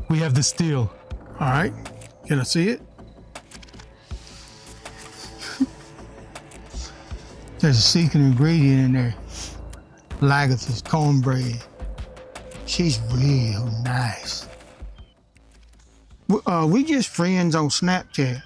We have the steel. All right, can I see it? There's a secret ingredient in there. Lagatha's cornbread. She's real nice. We just friends on Snapchat.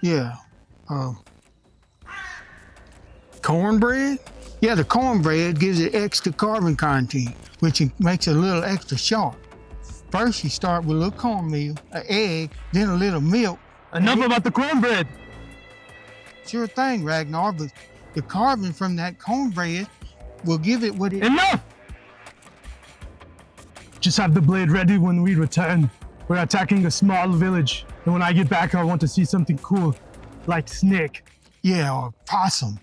Yeah. Cornbread? Yeah, the cornbread gives it extra carbon content, which makes it a little extra sharp. First, you start with a little cornmeal, an egg, then a little milk. Enough about the cornbread. Sure thing, Ragnar, but the carbon from that cornbread will give it what it... Enough! Just have the blade ready when we return. We're attacking a small village, and when I get back, I want to see something cool, like snake. Yeah, or possum.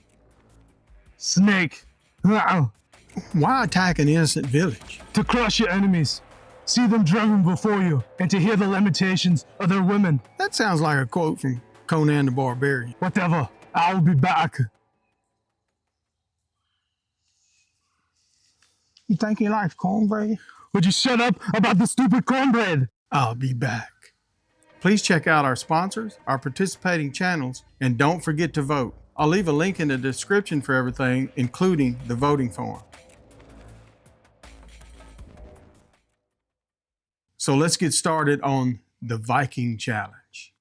Snake. Why attack an innocent village? To crush your enemies, see them driven before you, and to hear the lamentations of their women. That sounds like a quote from Conan the Barbarian. Whatever, I'll be back. You think he likes cornbread? Would you shut up about the stupid cornbread? I'll be back. Please check out our sponsors, our participating channels, and don't forget to vote. I'll leave a link in the description for everything, including the voting form. So let's get started on the Viking Challenge.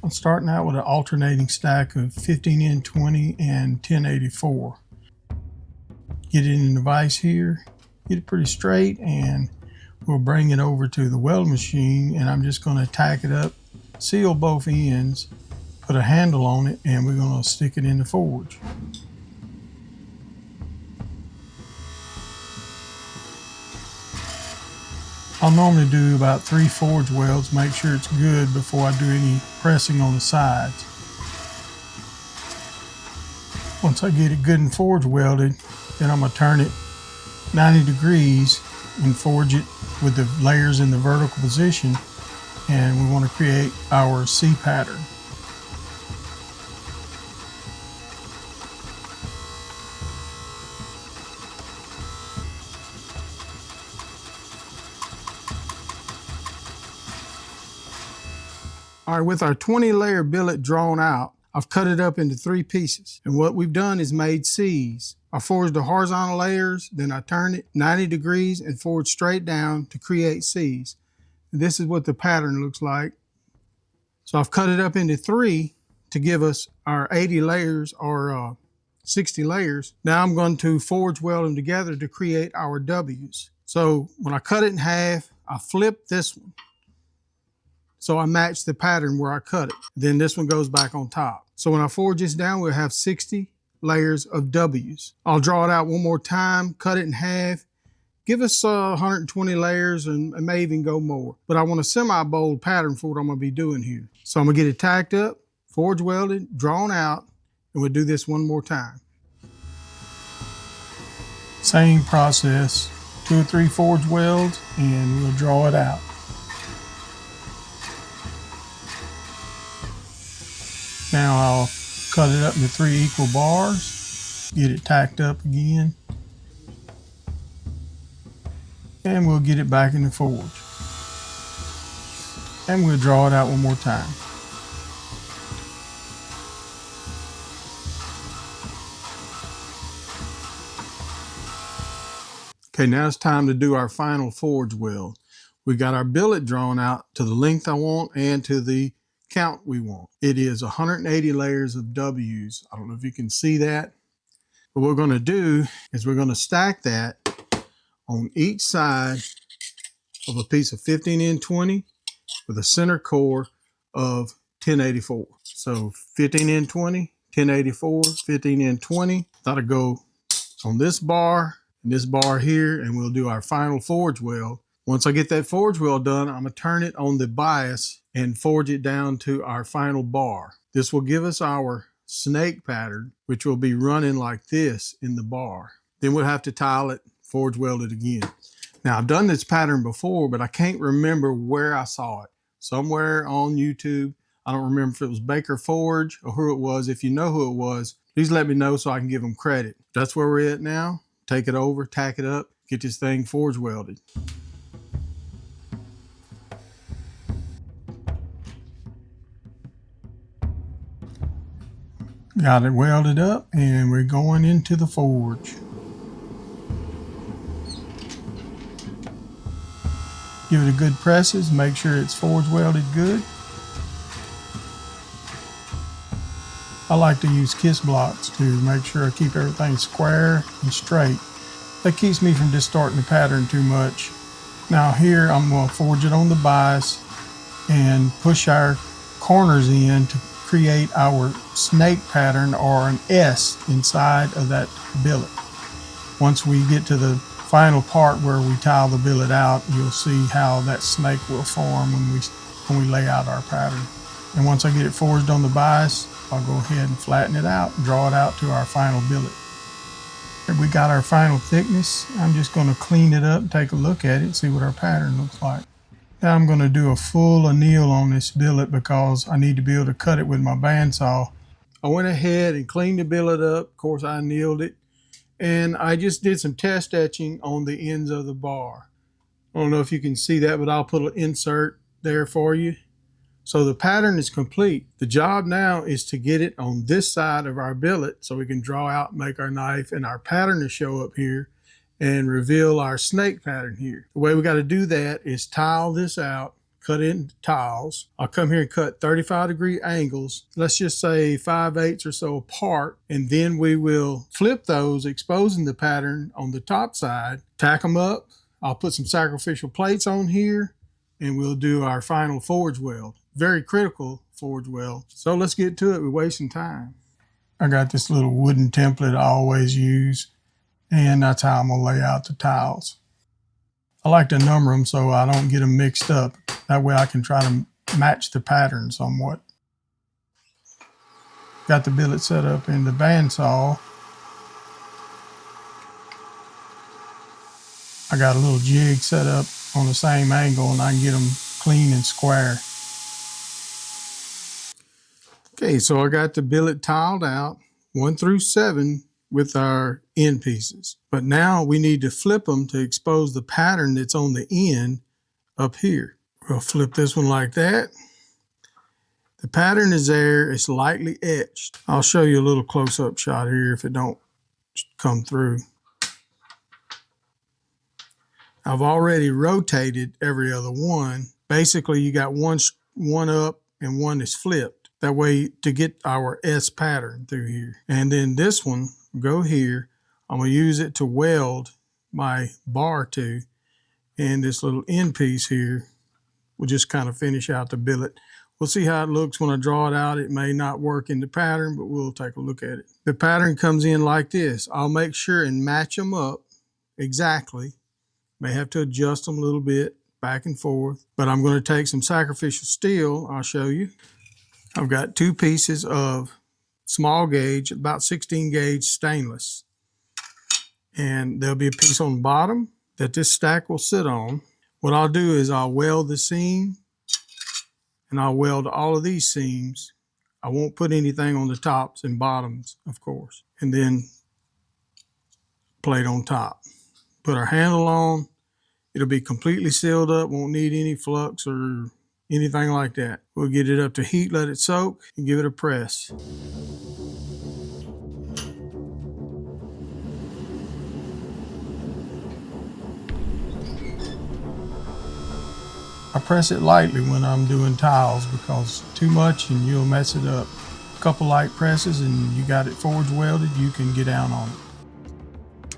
I'm starting out with an alternating stack of 15N20 and 1084. Get it in the vise here, get it pretty straight, and we'll bring it over to the weld machine, and I'm just going to tack it up, seal both ends, put a handle on it, and we're going to stick it in the forge. I'll normally do about 3 forge welds, make sure it's good before I do any pressing on the sides. Once I get it good and forge welded, then I'm going to turn it 90 degrees and forge it with the layers in the vertical position, and we want to create our C pattern. All right, with our 20 layer billet drawn out, I've cut it up into 3 pieces. And what we've done is made C's. I forged the horizontal layers, then I turned it 90 degrees and forged straight down to create C's. And this is what the pattern looks like. So I've cut it up into 3 to give us our 80 layers or 60 layers. Now I'm going to forge weld them together to create our W's. So when I cut it in half, I flip this one. So I match the pattern where I cut it. Then this one goes back on top. So when I forge this down, we'll have 60 layers of W's. I'll draw it out one more time, cut it in half, give us 120 layers and may even go more. But I want a semi-bold pattern for what I'm gonna be doing here. So I'm gonna get it tacked up, forge welded, drawn out, and we'll do this one more time. Same process, 2 or 3 forge welds, and we'll draw it out. Now I'll cut it up into 3 equal bars, get it tacked up again, and we'll get it back in the forge. And we'll draw it out one more time. Okay, now it's time to do our final forge weld. We got our billet drawn out to the length I want and to the count we want. It is 180 layers of W's. I don't know if you can see that. But what we're going to do is we're going to stack that on each side of a piece of 15N20 with a center core of 1084. So 15N20, 1084, 15N20. That'll go on this bar and this bar here, and we'll do our final forge weld. Once I get that forge weld done, I'm going to turn it on the bias and forge it down to our final bar. This will give us our snake pattern, which will be running like this in the bar. Then we'll have to tile it, forge weld it again. Now I've done this pattern before, but I can't remember where I saw it. Somewhere on YouTube. I don't remember if it was Baker Forge or who it was. If you know who it was, please let me know so I can give them credit. That's where we're at now. Take it over, tack it up, get this thing forge welded. Got it welded up and we're going into the forge. Give it a good presses, make sure it's forge welded good. I like to use kiss blocks to make sure I keep everything square and straight. That keeps me from distorting the pattern too much. Now here I'm going to forge it on the bias and push our corners in to create our snake pattern or an S inside of that billet. Once we get to the final part where we tile the billet out, you'll see how that snake will form when we lay out our pattern. And once I get it forged on the bias, I'll go ahead and flatten it out, draw it out to our final billet. Here we got our final thickness. I'm just going to clean it up, take a look at it, see what our pattern looks like. Now I'm going to do a full anneal on this billet because I need to be able to cut it with my bandsaw. I went ahead and cleaned the billet up. Of course, I annealed it. And I just did some test etching on the ends of the bar. I don't know if you can see that, but I'll put an insert there for you. So the pattern is complete. The job now is to get it on this side of our billet so we can draw out, make our knife, and our pattern to show up here and reveal our snake pattern here. The way we got to do that is tile this out, cut it into tiles. I'll come here and cut 35-degree angles, let's just say 5/8 or so apart, and then we will flip those, exposing the pattern on the top side, tack them up. I'll put some sacrificial plates on here, and we'll do our final forge weld. Very critical forge weld. So let's get to it. We're wasting time. I got this little wooden template I always use, and that's how I'm going to lay out the tiles. I like to number them so I don't get them mixed up. That way I can try to match the pattern somewhat. Got the billet set up in the bandsaw. I got a little jig set up on the same angle and I can get them clean and square. Okay, so I got the billet tiled out 1 through 7 with our end pieces. But now we need to flip them to expose the pattern that's on the end up here. We'll flip this one like that. The pattern is there, it's lightly etched. I'll show you a little close-up shot here if it don't come through. I've already rotated every other one. Basically, you got one up and one is flipped. That way to get our S pattern through here. And then this one, go here. I'm going to use it to weld my bar to. And this little end piece here will just kind of finish out the billet. We'll see how it looks when I draw it out. It may not work in the pattern, but we'll take a look at it. The pattern comes in like this. I'll make sure and match them up exactly. May have to adjust them a little bit back and forth, but I'm going to take some sacrificial steel. I'll show you. I've got 2 pieces of small gauge, about 16 gauge stainless. And there'll be a piece on the bottom that this stack will sit on. What I'll do is I'll weld the seam and I'll weld all of these seams. I won't put anything on the tops and bottoms, of course. And then plate on top. Put our handle on. It'll be completely sealed up, won't need any flux or anything like that. We'll get it up to heat, let it soak, and give it a press. I press it lightly when I'm doing tiles because too much and you'll mess it up. A couple light presses and you got it forge welded, you can get down on it.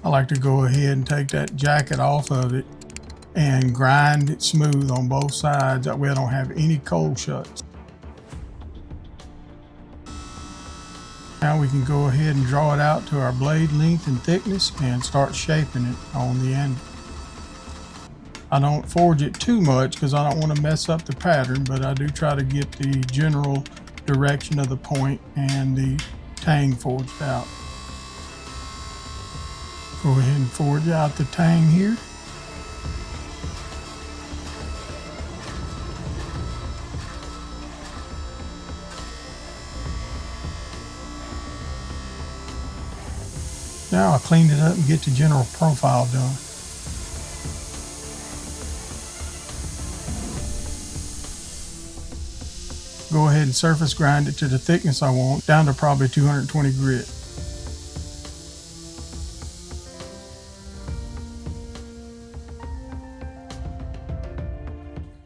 I like to go ahead and take that jacket off of it and grind it smooth on both sides. That way I don't have any cold shuts. Now we can go ahead and draw it out to our blade length and thickness and start shaping it on the end. I don't forge it too much because I don't want to mess up the pattern, but I do try to get the general direction of the point and the tang forged out. Go ahead and forge out the tang here. Now I'll clean it up and get the general profile done. Go ahead and surface grind it to the thickness I want, down to probably 220 grit.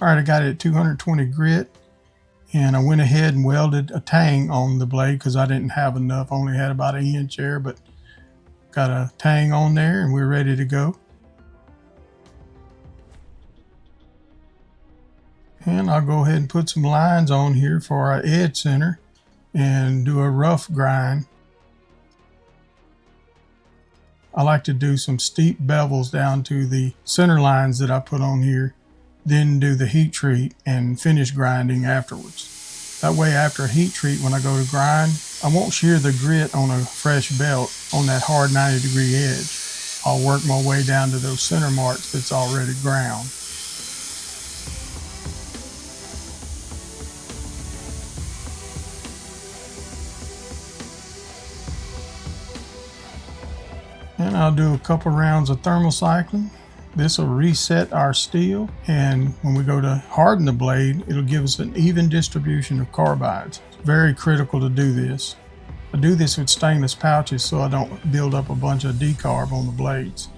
All right, I got it at 220 grit, and I went ahead and welded a tang on the blade because I didn't have enough. I only had about 1 inch there, but got a tang on there and we're ready to go. And I'll go ahead and put some lines on here for our edge center and do a rough grind. I like to do some steep bevels down to the center lines that I put on here, then do the heat treat and finish grinding afterwards. That way, after a heat treat, when I go to grind, I won't shear the grit on a fresh belt on that hard 90-degree edge. I'll work my way down to those center marks that's already ground. And I'll do a couple rounds of thermal cycling. This will reset our steel, and when we go to harden the blade, it'll give us an even distribution of carbides. It's very critical to do this. I do this with stainless pouches so I don't build up a bunch of decarb on the blades.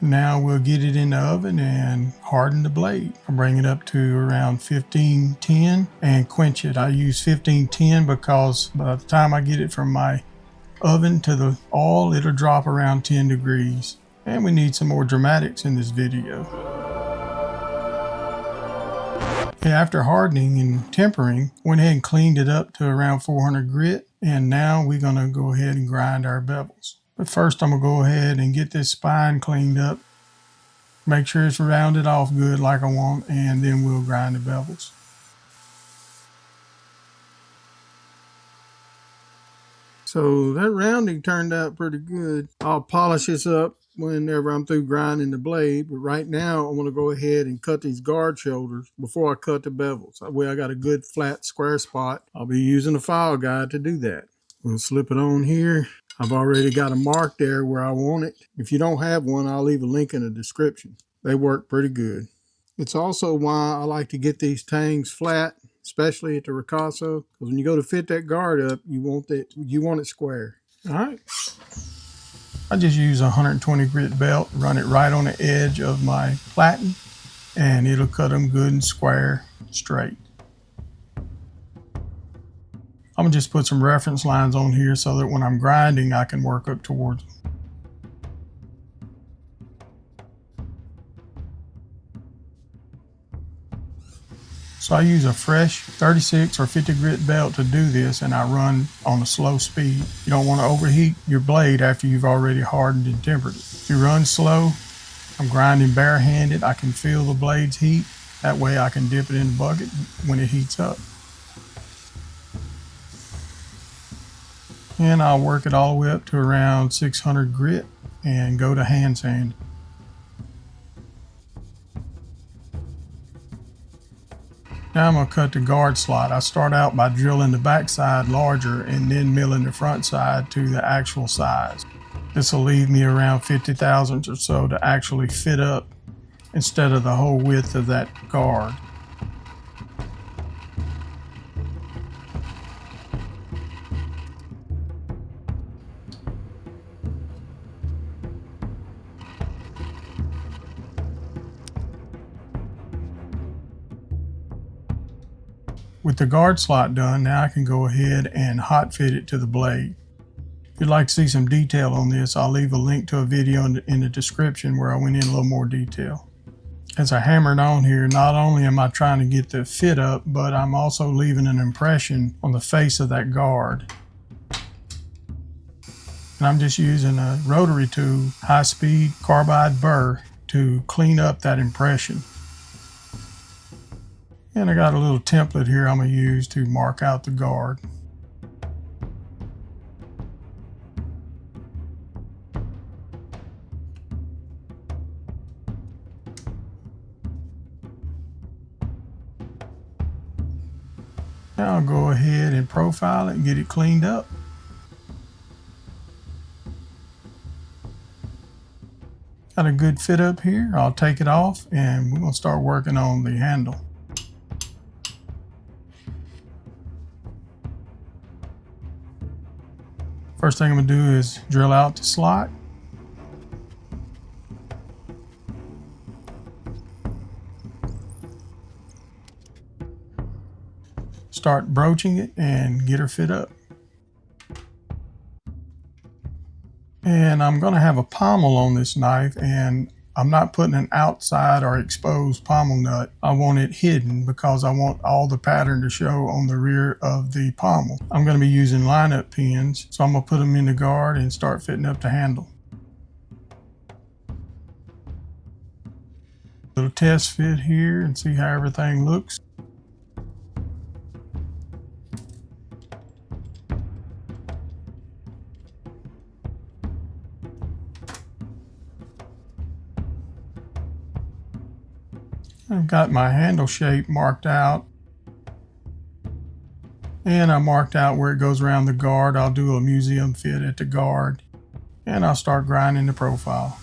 Now we'll get it in the oven and harden the blade. I bring it up to around 1510 and quench it. I use 1510 because by the time I get it from my oven to the oil, it'll drop around 10 degrees. And we need some more dramatics in this video. After hardening and tempering, went ahead and cleaned it up to around 400 grit. And now we're gonna go ahead and grind our bevels. But first I'm gonna go ahead and get this spine cleaned up. Make sure it's rounded off good like I want, and then we'll grind the bevels. So that rounding turned out pretty good. I'll polish this up whenever I'm through grinding the blade, but right now I'm gonna go ahead and cut these guard shoulders before I cut the bevels. That way I got a good flat square spot. I'll be using a file guide to do that. We'll slip it on here. I've already got a mark there where I want it. If you don't have one, I'll leave a link in the description. They work pretty good. It's also why I like to get these tangs flat, especially at the ricasso, because when you go to fit that guard up, you want it square. All right. I just use a 120 grit belt, run it right on the edge of my platen, and it'll cut them good and square, straight. I'm gonna just put some reference lines on here so that when I'm grinding, I can work up towards them. So I use a fresh 36 or 50 grit belt to do this, and I run on a slow speed. You don't want to overheat your blade after you've already hardened and tempered it. If you run slow, I'm grinding barehanded, I can feel the blade's heat. That way I can dip it in the bucket when it heats up. And I'll work it all the way up to around 600 grit and go to hand sand. Now I'm going to cut the guard slot. I start out by drilling the backside larger and then milling the front side to the actual size. This will leave me around 50 thousandths or so to actually fit up instead of the whole width of that guard. With the guard slot done, now I can go ahead and hot fit it to the blade. If you'd like to see some detail on this, I'll leave a link to a video in the description where I went in a little more detail. As I hammered on here, not only am I trying to get the fit up, but I'm also leaving an impression on the face of that guard. And I'm just using a rotary tube, high-speed carbide burr to clean up that impression. And I got a little template here I'm going to use to mark out the guard. Now I'll go ahead and profile it and get it cleaned up. Got a good fit up here. I'll take it off and we're gonna start working on the handle. First thing I'm gonna do is drill out the slot. Start broaching it and get her fit up. And I'm going to have a pommel on this knife, and I'm not putting an outside or exposed pommel nut. I want it hidden because I want all the pattern to show on the rear of the pommel. I'm going to be using lineup pins, so I'm going to put them in the guard and start fitting up the handle. Little test fit here and see how everything looks. I've got my handle shape marked out, and I marked out where it goes around the guard. I'll do a museum fit at the guard, and I'll start grinding the profile.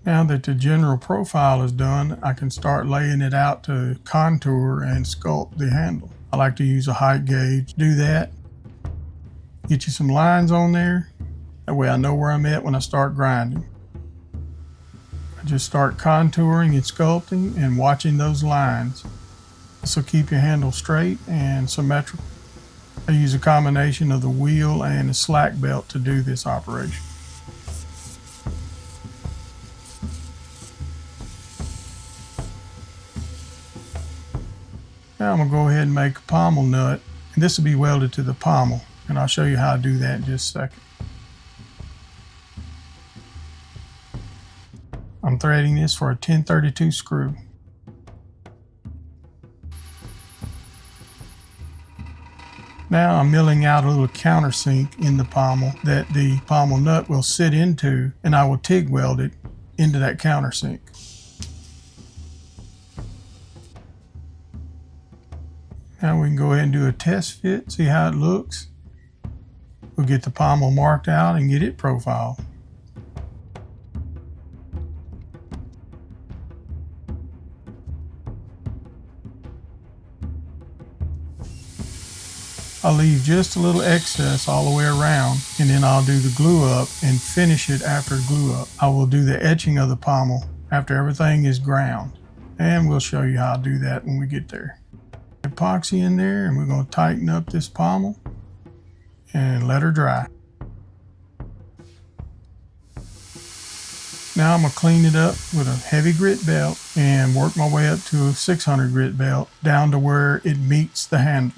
Now that the general profile is done, I can start laying it out to contour and sculpt the handle. I like to use a height gauge. Do that. Get you some lines on there. That way I know where I'm at when I start grinding. I just start contouring and sculpting and watching those lines. This will keep your handle straight and symmetrical. I use a combination of the wheel and the slack belt to do this operation. Now I'm going to go ahead and make a pommel nut, and this will be welded to the pommel. And I'll show you how to do that in just a second. I'm threading this for a 1032 screw. Now I'm milling out a little countersink in the pommel that the pommel nut will sit into, and I will TIG weld it into that countersink. Now we can go ahead and do a test fit, see how it looks. We'll get the pommel marked out and get it profiled. I'll leave just a little excess all the way around, and then I'll do the glue up and finish it after glue up. I will do the etching of the pommel after everything is ground, and we'll show you how to do that when we get there. Epoxy in there, and we're going to tighten up this pommel and let her dry. Now I'm going to clean it up with a heavy grit belt and work my way up to a 600 grit belt down to where it meets the handle.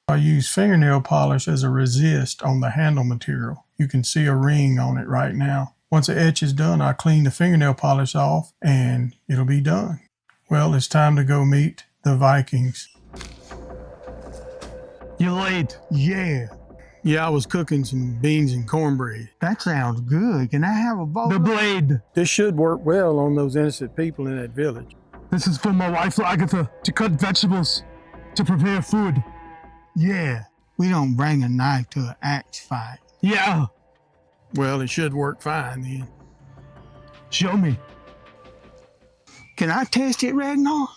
I use fingernail polish as a resist on the handle material. You can see a ring on it right now. Once the etch is done, I clean the fingernail polish off and it'll be done. Well, it's time to go meet the Vikings. You late? Yeah. Yeah, I was cooking some beans and cornbread. That sounds good. Can I have a bowl? The blade. This should work well on those innocent people in that village. This is for my wife Agatha to cut vegetables, to prepare food. Yeah, we don't bring a knife to an axe fight. Yeah. Well, it should work fine then. Show me. Can I test it, Ragnar?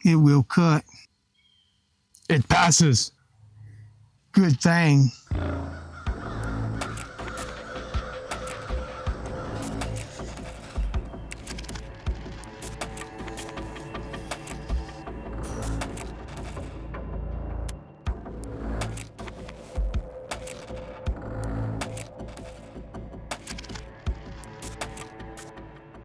It will cut. It passes. Good thing.